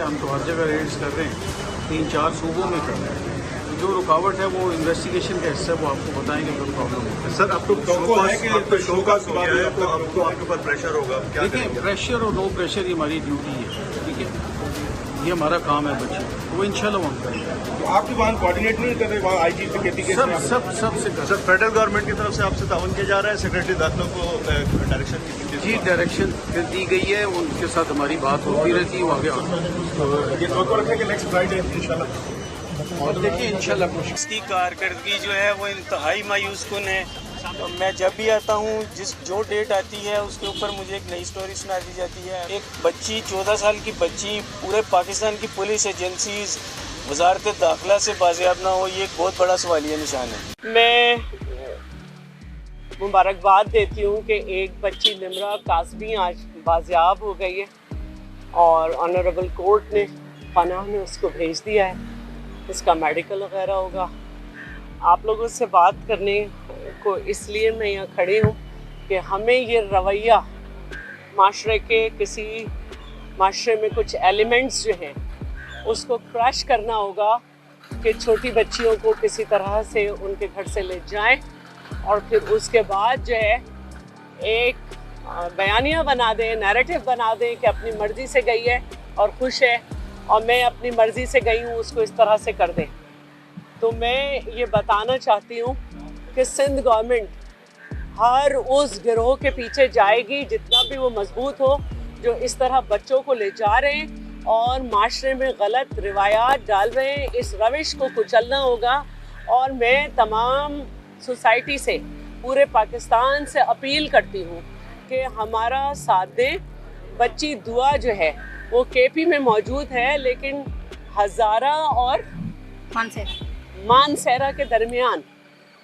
है, हम तो हर जगह रेड्स कर रहे हैं, 3-4 सूबों में कर रहे हैं। जो रुकावट है वो इन्वेस्टिगेशन का हिस्सा, वो आपको बताएंगे जो प्रॉब्लम है। सर आपको शो का आपके ऊपर प्रेशर होगा, देखिए प्रेशर और नो प्रेशर ये हमारी ड्यूटी है, ठीक है, ये हमारा काम है बच्चे, वो इंशाल्लाह हम करेंगे। तो आपके वहाँ कोऑर्डिनेट नहीं कर रहे, वहाँ आईजी से कहती है सब से कर। सर फेडरल गवर्नमेंट की तरफ से आपसे ताउन किया जा रहा है, सेक्रेटरी दाखिलों को डायरेक्शन जी डायरेक्शन दी गई है, उनके साथ हमारी बात होती रहती है, वो आगे रखें कि नेक्स्ट फ्राइडे इंशाल्लाह। और देखिए इंशाल्लाह कुछ इसकी कारकर्दगी जो है वो इंतहाई मायूस कुन है। तो मैं जब भी आता हूँ, जो डेट आती है उसके ऊपर मुझे एक नई स्टोरी सुना दी जाती है। एक बच्ची 14 साल की बच्ची पूरे पाकिस्तान की पुलिस एजेंसीज वजारत दाखिला से बाजियाब ना हो, ये एक बहुत बड़ा सवालिया निशान है। मैं मुबारकबाद देती हूँ कि एक बच्ची निमरा कासबी आज बाजियाब हो गई है और ऑनरेबल कोर्ट ने पनाह में उसको भेज दिया है। इसका मेडिकल वगैरह होगा। आप लोगों से बात करने को इसलिए मैं यहाँ खड़ी हूँ कि हमें ये रवैया माशरे के किसी माशरे में कुछ एलिमेंट्स जो हैं उसको क्रश करना होगा कि छोटी बच्चियों को किसी तरह से उनके घर से ले जाएं और फिर उसके बाद जो है एक बयानिया बना दें, नैरेटिव बना दें कि अपनी मर्ज़ी से गई है और खुश है और मैं अपनी मर्ज़ी से गई हूँ, उसको इस तरह से कर दें। तो मैं ये बताना चाहती हूँ कि सिंध गवर्नमेंट हर उस गिरोह के पीछे जाएगी जितना भी वो मजबूत हो, जो इस तरह बच्चों को ले जा रहे हैं और माशरे में गलत रिवायात डाल रहे हैं। इस रविश को कुचलना होगा और मैं तमाम सोसाइटी से, पूरे पाकिस्तान से अपील करती हूँ कि हमारा साथ दें। बच्ची दुआ जो है वो केपी में मौजूद है, लेकिन हज़ारा और मानसेरा के दरमियान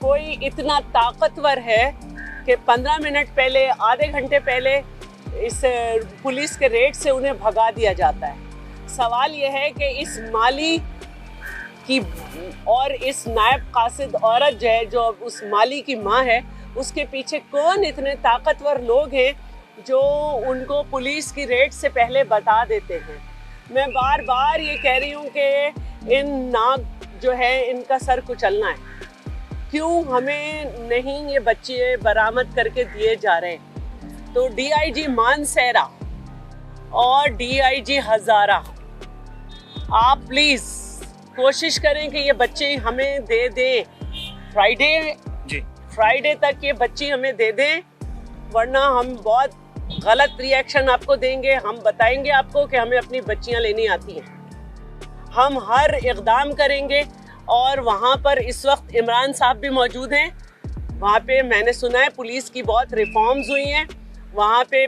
कोई इतना ताकतवर है कि 15 मिनट पहले, आधे घंटे पहले इस पुलिस के रेड से उन्हें भगा दिया जाता है। सवाल यह है कि इस माली की और इस नायब कासिद औरत जो है, जो उस माली की माँ है, उसके पीछे कौन इतने ताकतवर लोग हैं जो उनको पुलिस की रेड से पहले बता देते हैं। मैं बार बार ये कह रही हूँ कि इन नाग जो है इनका सर कुचलना है। क्यों हमें नहीं ये बच्चे बरामद करके दिए जा रहे हैं? तो डीआईजी मानसेरा और डीआईजी हज़ारा, आप प्लीज़ कोशिश करें कि ये बच्चे हमें दे दें। फ्राइडे तक ये बच्ची हमें दे दें, वरना हम बहुत गलत रिएक्शन आपको देंगे। हम बताएंगे आपको कि हमें अपनी बच्चियां लेनी आती हैं। हम हर इक़दाम करेंगे। और वहाँ पर इस वक्त इमरान साहब भी मौजूद हैं। वहाँ पे मैंने सुना है पुलिस की बहुत रिफॉर्म्स हुई हैं। वहाँ पे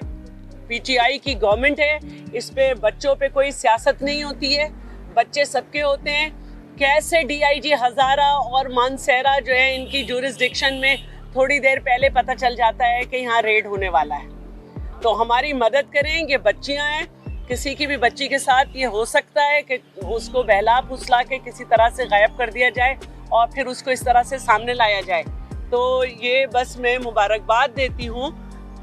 पीटीआई की गवर्नमेंट है। इस पे बच्चों पे कोई सियासत नहीं होती है, बच्चे सबके होते हैं। कैसे डीआईजी हज़ारा और मानसेरा जो है, इनकी जुरिस्डिक्शन में थोड़ी देर पहले पता चल जाता है कि यहाँ रेड होने वाला है? तो हमारी मदद करें। ये बच्चियाँ हैं, किसी की भी बच्ची के साथ ये हो सकता है कि उसको बहला फुसला के किसी तरह से गायब कर दिया जाए और फिर उसको इस तरह से सामने लाया जाए। तो ये बस मैं मुबारकबाद देती हूँ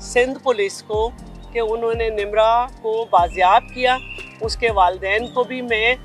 सिंध पुलिस को कि उन्होंने निमरा को बाजियाब किया। उसके वालिदैन को भी मैं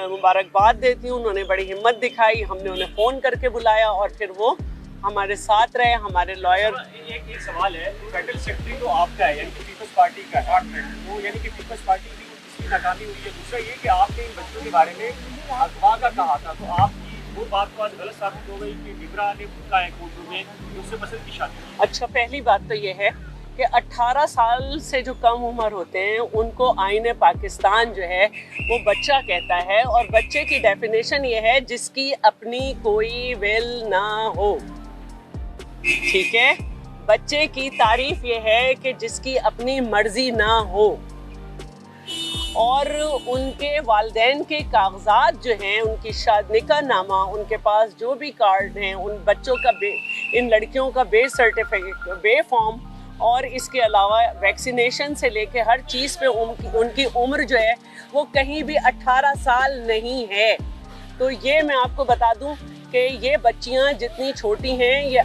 मुबारकबाद देती हूँ। उन्होंने बड़ी हिम्मत दिखाई। हमने उन्हें फ़ोन करके बुलाया और फिर वो हमारे साथ रहे। हमारे लॉयर। एक सवाल है, फेडरल सेक्रेटरी तो आपका है, यानी कि पीपल्स पार्टी का है, वो यानी कि पीपल्स पार्टी की इसकी नाकामी हुई है। दूसरा ये कि आपने इन बच्चों के बारे में अगवा का कहा था, तो आपकी वो बात तो आज गलत साबित हो गई कि निमरा ने कहा है कोर्ट में कि उससे पसंद की शादी। अच्छा, पहली बात तो ये है कि 18 साल से जो कम उम्र होते हैं उनको आईने पाकिस्तान जो है वो बच्चा कहता है। और बच्चे की डेफिनेशन ये है जिसकी अपनी कोई विल ना हो। ठीक है, बच्चे की तारीफ ये है कि जिसकी अपनी मर्जी ना हो। और उनके वालिदैन के कागजात जो हैं, उनकी निकाह नामा, उनके पास जो भी कार्ड हैं, उन बच्चों का इन लड़कियों का बे सर्टिफिकेट, बे फॉर्म, और इसके अलावा वैक्सीनेशन से लेके हर चीज़ पे उनकी उम्र जो है वो कहीं भी 18 साल नहीं है। तो ये मैं आपको बता दूं कि ये बच्चियां जितनी छोटी हैं, ये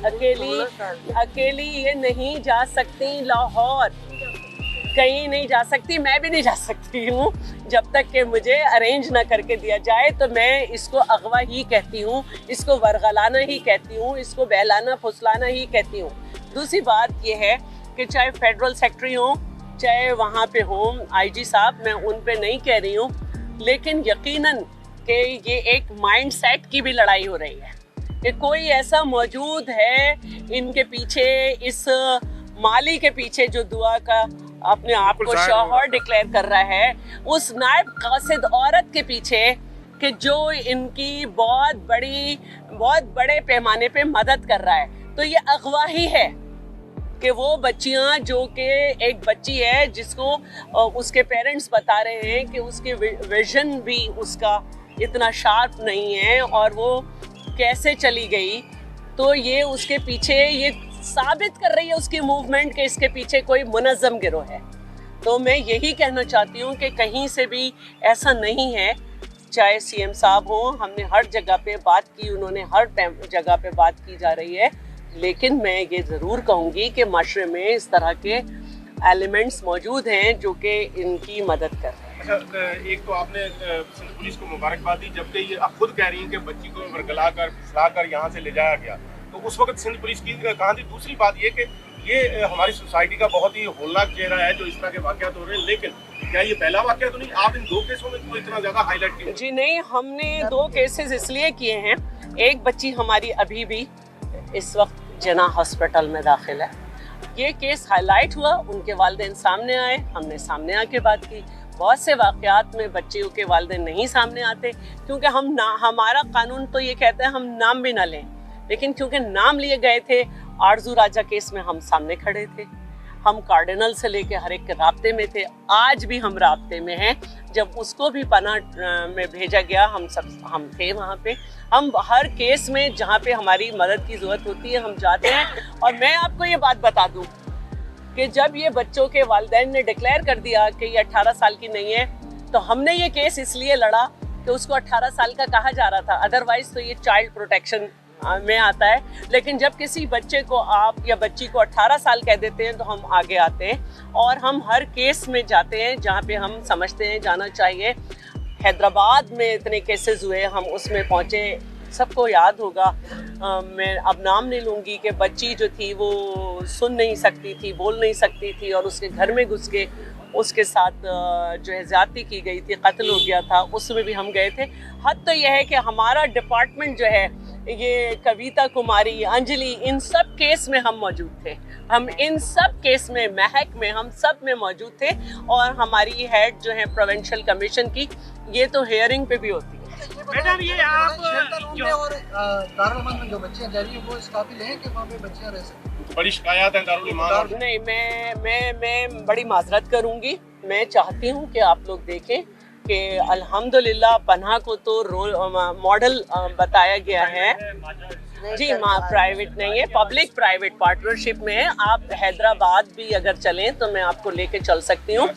अकेली ये नहीं जा सकती लाहौर। कहीं नहीं जा सकती, मैं भी नहीं जा सकती हूँ जब तक कि मुझे अरेंज ना करके दिया जाए। तो मैं इसको अगवा ही कहती हूँ, इसको वरगलाना ही कहती हूँ, इसको बहलाना फुसलाना ही कहती हूँ। दूसरी बात ये है कि चाहे फेडरल सेक्रेटरी हो, चाहे वहाँ पे हो आईजी साहब, मैं उन पे नहीं कह रही हूँ, लेकिन यकीनन कि ये एक माइंड सेट की भी लड़ाई हो रही है कि कोई ऐसा मौजूद है इनके पीछे, इस माली के पीछे जो दुआ का अपने आप को शौहर डिक्लेयर कर रहा है, उस नायब कासिद औरत के पीछे कि जो इनकी बहुत बड़े पैमाने पे मदद कर रहा है। तो ये अगवा ही है कि वो बच्चियां, जो कि एक बच्ची है जिसको उसके पेरेंट्स बता रहे हैं कि उसकी विजन भी उसका इतना शार्प नहीं है और वो कैसे चली गई, तो ये उसके पीछे ये साबित कर रही है उसकी मूवमेंट के इसके पीछे कोई मुनज़्ज़म गिरोह है। तो मैं यही कहना चाहती हूँ कि कहीं से भी ऐसा नहीं है, चाहे सीएम साहब हो, हमने हर जगह पे बात की, उन्होंने हर जगह पे बात की जा रही है, लेकिन मैं ये ज़रूर कहूँगी कि माशरे में इस तरह के एलिमेंट्स मौजूद हैं जो कि इनकी मदद कर रहे हैं। अच्छा, एक तो आपने सिंध पुलिस को मुबारकबाद दी, जबकि ये आप खुद कह रही हैं कि बच्ची को वर्गला कर फिसला कर यहाँ से ले जाया गया, तो उस वक्त सिंध पुलिस की कहाँ थी? दूसरी बात ये कि ये हमारी सोसाइटी का बहुत ही होलनाक चेहरा है जो इस तरह के वाक़यात हो रहे हैं, लेकिन क्या ये पहला वाक़या तो नहीं? आप इन 2 केसों में क्यों इतना ज़्यादा हाईलाइट किया? जी नहीं, हमने 2 केसेस इसलिए किए हैं। एक बच्ची हमारी अभी भी इस वक्त जना हॉस्पिटल में दाखिल है। ये केस हाईलाइट हुआ, उनके वालिदैन सामने आए, हमने सामने आके बात की। बहुत से वाक़यात में बच्चियों के वालिदैन नहीं सामने आते क्योंकि हमारा कानून तो ये कहता है हम नाम भी ना लें, लेकिन क्योंकि नाम लिए गए थे, आरजू राजा केस में हम सामने खड़े थे, हम कार्डिनल से लेके हर एक के राब्ते में थे, आज भी हम राब्ते में हैं। जब उसको भी पनाह में भेजा गया, हम थे वहाँ पे। हम हर केस में जहाँ पे हमारी मदद की ज़रूरत होती है हम जाते हैं। और मैं आपको ये बात बता दूँ कि जब ये बच्चों के वालिदैन ने डिक्लेयर कर दिया कि ये 18 साल की नहीं है, तो हमने ये केस इसलिए लड़ा कि उसको 18 साल का कहा जा रहा था, अदरवाइज तो ये चाइल्ड प्रोटेक्शन में आता है। लेकिन जब किसी बच्चे को आप या बच्ची को 18 साल कह देते हैं तो हम आगे आते हैं और हम हर केस में जाते हैं जहाँ पे हम समझते हैं जाना चाहिए। हैदराबाद में इतने केसेस हुए, हम उसमें पहुँचे, सबको याद होगा। मैं अब नाम नहीं लूँगी कि बच्ची जो थी वो सुन नहीं सकती थी, बोल नहीं सकती थी और उसके घर में घुस के उसके साथ जो है ज़्यादती की गई थी, कत्ल हो गया था, उसमें भी हम गए थे। हद तो यह है कि हमारा डिपार्टमेंट जो है, ये कविता कुमारी, अंजलि, इन सब केस में हम मौजूद थे। हम इन सब केस में, महक में, हम सब में मौजूद थे। और हमारी हेड जो है प्रोविंशियल कमीशन की, ये तो हियरिंग पे भी होती है। मैडम, ये आप और दारुल अमान में जो बच्चियां जा रही हैं वो इस काबिल हैं कि वहाँ पे बच्चियां रह सकती? बड़ी शिकायत है दारुल अमान। नहीं, मैं बड़ी माजरत करूँगी। मैं चाहती हूँ कि आप लोग देखें कि अल्हम्दुलिल्लाह पनाह को तो रोल मॉडल बताया गया है। जी, प्राइवेट नहीं है, पब्लिक प्राइवेट पार्टनरशिप में है। आप हैदराबाद भी अगर चलें तो मैं आपको लेके चल सकती हूँ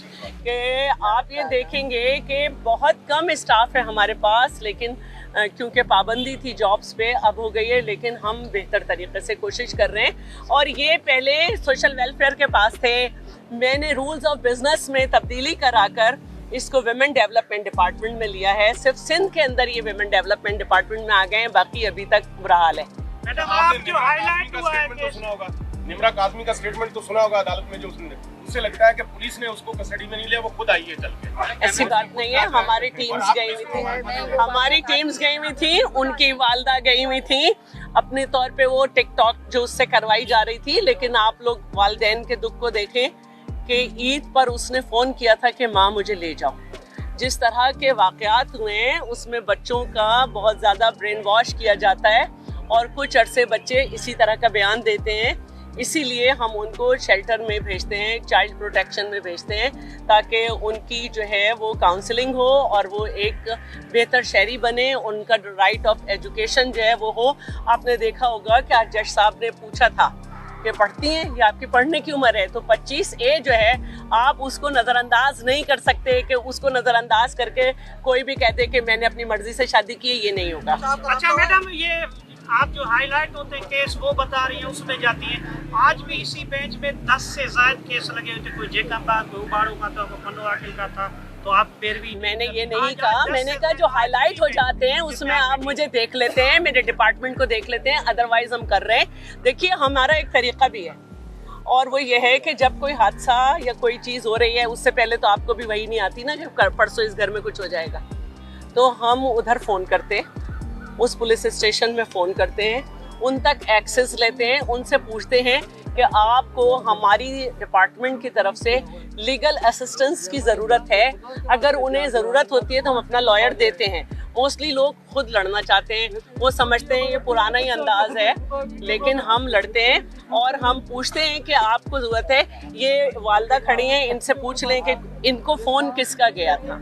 कि आप ये देखेंगे कि बहुत कम स्टाफ है हमारे पास, लेकिन क्योंकि पाबंदी थी जॉब्स पे, अब हो गई है, लेकिन हम बेहतर तरीके से कोशिश कर रहे हैं। और ये पहले सोशल वेलफेयर के पास थे, मैंने रूल्स ऑफ बिजनेस में तब्दीली कराकर इसको विमेन डेवलपमेंट डिपार्टमेंट में लिया है। सिर्फ सिंध के अंदर ये विमेन डेवलपमेंट डिपार्टमेंट में आ गए हैं, बाकी अभी तक बुरा हाल है। मैडम, आप जो हाईलाइट हुआ है तो सुना होगा, निम्रा काज़मी का स्टेटमेंट तो सुना होगा अदालत में, जो उससे लगता है कि पुलिस ने उसको कस्टडी में नहीं लिया, वो खुद आई है चल के। ऐसी बात नहीं है, हमारी टीम्स गई हुई थी, उनकी वालदा गई हुई थी अपने तौर पे, वो टिकटॉक जो उससे करवाई जा रही थी। लेकिन आप लोग वालिदैन के दुख को देखें कि ईद पर उसने फ़ोन किया था कि माँ मुझे ले जाओ। जिस तरह के वाक़यात हुए हैं उसमें बच्चों का बहुत ज़्यादा ब्रेन वॉश किया जाता है और कुछ अरसे बच्चे इसी तरह का बयान देते हैं। इसीलिए हम उनको शेल्टर में भेजते हैं, चाइल्ड प्रोटेक्शन में भेजते हैं, ताकि उनकी जो है वो काउंसलिंग हो और वो एक बेहतर शहरी बने, उनका राइट ऑफ एजुकेशन जो है वो हो। आपने देखा होगा कि आज जज साहब ने पूछा था कि पढ़ती हैं, ये आपकी पढ़ने की उम्र है, तो 25A जो है आप उसको नज़रअंदाज नहीं कर सकते कि उसको नज़रअंदाज करके कोई भी कहते कि मैंने अपनी मर्जी से शादी की है, ये नहीं होगा। अच्छा मैडम, ये आप जो हाईलाइट होते हैं केस वो बता रही हैं, उसमें जाती हैं। आज भी इसी बेंच में 10 से ज्यादा केस लगे हुए थे, कोई जेकम का, कोई उबाड़ो का था, कोई मनोराकिल का था। तो आप फिर भी मैंने ये नहीं कहा, मैंने कहा जो हाईलाइट हो जाते हैं उसमें आप मुझे देख लेते हैं, मेरे डिपार्टमेंट को देख लेते हैं, अदरवाइज हम कर रहे हैं। देखिए हमारा एक तरीका भी है और वो ये है कि जब कोई हादसा या कोई चीज़ हो रही है उससे पहले तो आपको भी वही नहीं आती ना कि परसों इस घर में कुछ हो जाएगा, तो हम उधर फ़ोन करते हैं, उस पुलिस स्टेशन में फ़ोन करते हैं, उन तक एक्सेस लेते हैं, उनसे पूछते हैं कि आपको हमारी डिपार्टमेंट की तरफ से लीगल असिस्टेंस की ज़रूरत है। अगर उन्हें ज़रूरत होती है तो हम अपना लॉयर देते हैं। मोस्टली लोग खुद लड़ना चाहते हैं, वो समझते हैं ये पुराना ही अंदाज है, लेकिन हम लड़ते हैं और हम पूछते हैं कि आपको ज़रूरत है। ये वालदा खड़ी हैं, इनसे पूछ लें कि इनको फ़ोन किसका गया था।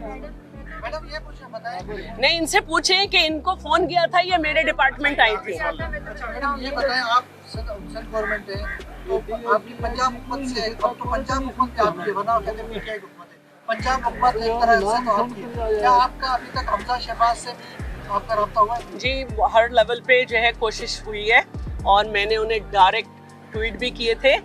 मैडम ये पूछे बताएं। नहीं, इनसे पूछें कि इनको फ़ोन किया था, ये मेरे डिपार्टमेंट आई थी। मैडम ये बताएं, आप सेंट्रल गवर्नमेंट है तो आपकी पंजाब हुकूमत से, अब तो पंजाब हुकूमत पे आपकी बना कहते हैं क्या हुकूमत है, पंजाब हुकूमत एक तरह से तो आपकी, क्या आपका अभी तक हमजा शहबाज से भी आपका रब्ता हुआ है? जी, हर लेवल पे जो है कोशिश हुई है और मैंने उन्हें डायरेक्ट ट्वीट भी किए थे।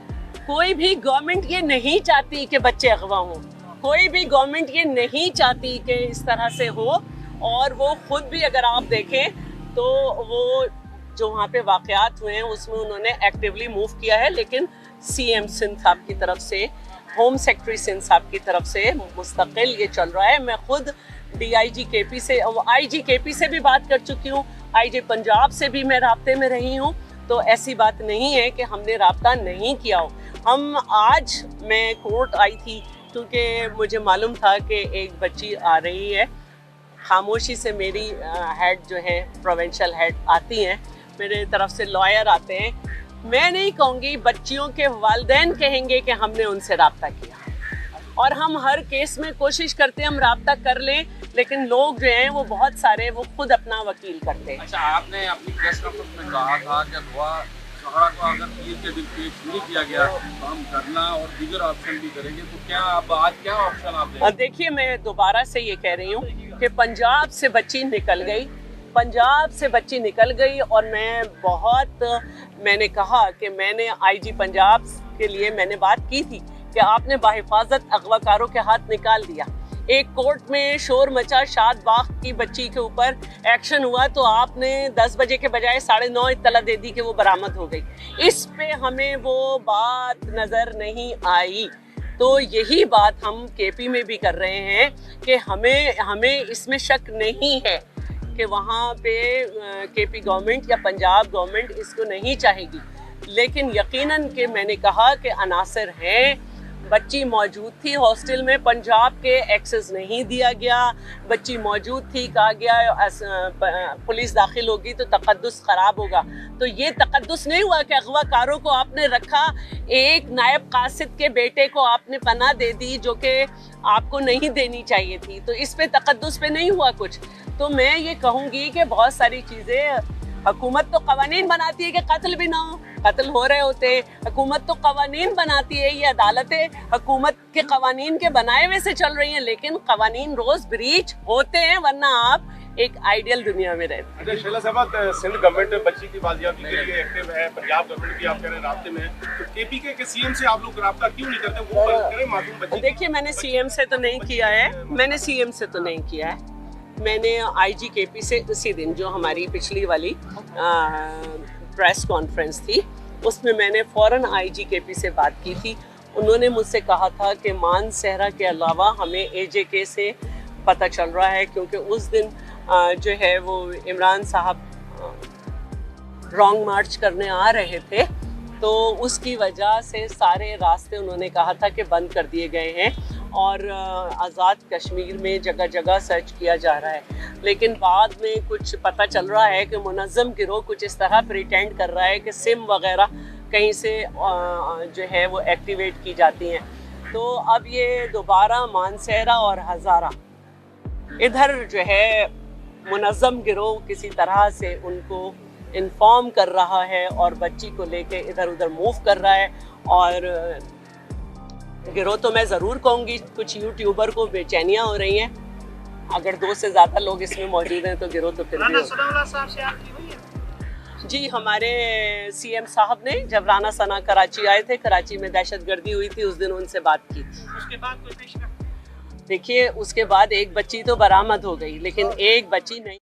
कोई भी गवर्नमेंट ये नहीं चाहती कि बच्चे अगवा हों, कोई भी गवर्नमेंट ये नहीं चाहती कि इस तरह से हो, और वो खुद भी अगर आप देखें तो वो जो वहाँ पे वाक़यात हुए हैं उसमें उन्होंने एक्टिवली मूव किया है, लेकिन सीएम सिंध साहब की तरफ से, होम सेक्रेटरी सिंध साहब की तरफ से मुस्तकिल ये चल रहा है। मैं खुद DIG KP से, IG KP से भी बात कर चुकी हूँ, IG पंजाब से भी मैं राब्ते में रही हूँ, तो ऐसी बात नहीं है कि हमने राब्ता नहीं किया हो। हम आज मैं कोर्ट आई थी क्योंकि मुझे मालूम था कि एक बच्ची आ रही है। खामोशी से मेरी हेड जो है प्रोविंशियल हेड आती हैं, मेरे तरफ से लॉयर आते हैं। मैं नहीं कहूँगी, बच्चियों के वालिदैन कहेंगे कि हमने उनसे रब्ता किया, और हम हर केस में कोशिश करते हैं हम रब्ता कर लें, लेकिन लोग जो हैं वो बहुत सारे वो खुद अपना वकील करते हैं। अच्छा, आपने अपनी प्रेस कॉन्फ्रेंस में कहा था कि अगवा शोहरा को अगर ईद के दिन पेश नहीं किया गया तो हम करना और दीगर ऑप्शन भी करेंगे, तो क्या अब आज क्या ऑप्शन आप देंगे? देखिए, मैं दोबारा से ये कह रही हूँ कि पंजाब से बच्ची निकल गई, पंजाब से बच्ची निकल गई, और मैंने कहा कि मैंने IG पंजाब के लिए मैंने बात की थी कि आपने बाहिफाजत अगवाकारों के हाथ निकाल दिया। एक कोर्ट में शोर मचा, शाद बाग की बच्ची के ऊपर एक्शन हुआ तो आपने 10 बजे के बजाय 9:30 इत्तला दे दी कि वो बरामद हो गई। इस पे हमें वो बात नज़र नहीं आई। तो यही बात हम KP में भी कर रहे हैं कि हमें इसमें शक नहीं है कि वहाँ पे KP गवर्नमेंट या पंजाब गवर्नमेंट इसको नहीं चाहेगी, लेकिन यकीनन कि मैंने कहा कि अनासर हैं। बच्ची मौजूद थी हॉस्टल में, पंजाब के एक्सेस नहीं दिया गया, बच्ची मौजूद थी, कहा गया पुलिस दाखिल होगी तो तकद्दुस ख़राब होगा। तो ये तकद्दुस नहीं हुआ कि अगवाकारों को आपने रखा, एक नायब कासिद के बेटे को आपने पनाह दे दी जो कि आपको नहीं देनी चाहिए थी, तो इस पे तकद्दुस पे नहीं हुआ कुछ। तो मैं ये कहूँगी कि बहुत सारी चीज़ें, हुकूमत तो कवानीन बनाती है कि कत्ल भी ना हो, कत्ल हो रहे होते हैं, हुकूमत तो कवानीन बनाती है, ये अदालतें हुकूमत के कवानीन के बनाए हुए से चल रही हैं, लेकिन कवानीन रोज़ ब्रीच होते हैं, वरना आप एक आइडियल दुनिया में रहते हैं। अच्छा शैला साहब, सिंध गवर्नमेंट बच्ची की बाजियाबी के लिए एक्टिव है, पंजाब गवर्नमेंट भी आप कह रहे हैं राब्ते में है, तो KP के CM से आप लोग राब्ता क्यों नहीं करते? वो करें मासूम बच्ची। देखिए, मैंने CM से तो नहीं किया है, मैंने IG KP से उसी दिन जो हमारी पिछली वाली प्रेस कॉन्फ्रेंस थी उसमें मैंने फ़ौरन IG KP से बात की थी। उन्होंने मुझसे कहा था कि मान सहरा के अलावा हमें AJK से पता चल रहा है, क्योंकि उस दिन जो है वो इमरान साहब रॉन्ग मार्च करने आ रहे थे, तो उसकी वजह से सारे रास्ते उन्होंने कहा था कि बंद कर दिए गए हैं और आज़ाद कश्मीर में जगह जगह सर्च किया जा रहा है। लेकिन बाद में कुछ पता चल रहा है कि मुनज़्ज़म गिरोह कुछ इस तरह प्रिटेंड कर रहा है कि सिम वगैरह कहीं से जो है वो एक्टिवेट की जाती हैं। तो अब ये दोबारा मानसहरा और हज़ारा इधर जो है मुनज़्ज़म गिरोह किसी तरह से उनको इन्फॉर्म कर रहा है और बच्ची को लेके इधर उधर मूव कर रहा है। और गिरोह तो मैं ज़रूर कहूँगी, कुछ यूट्यूबर को बेचैनियाँ हो रही हैं, अगर 2 से ज़्यादा लोग इसमें मौजूद हैं तो गिरोह तो फिर भी राना सनाउल्लाह साहब से आपकी हुई है? जी, हमारे सीएम साहब ने जब राना सना कराची आए थे, कराची में दहशतगर्दी हुई थी, उस दिन उनसे बात की थी। उसके बाद कोई पेश कर देखिए, उसके बाद एक बच्ची तो बरामद हो गई, लेकिन एक बच्ची नहीं।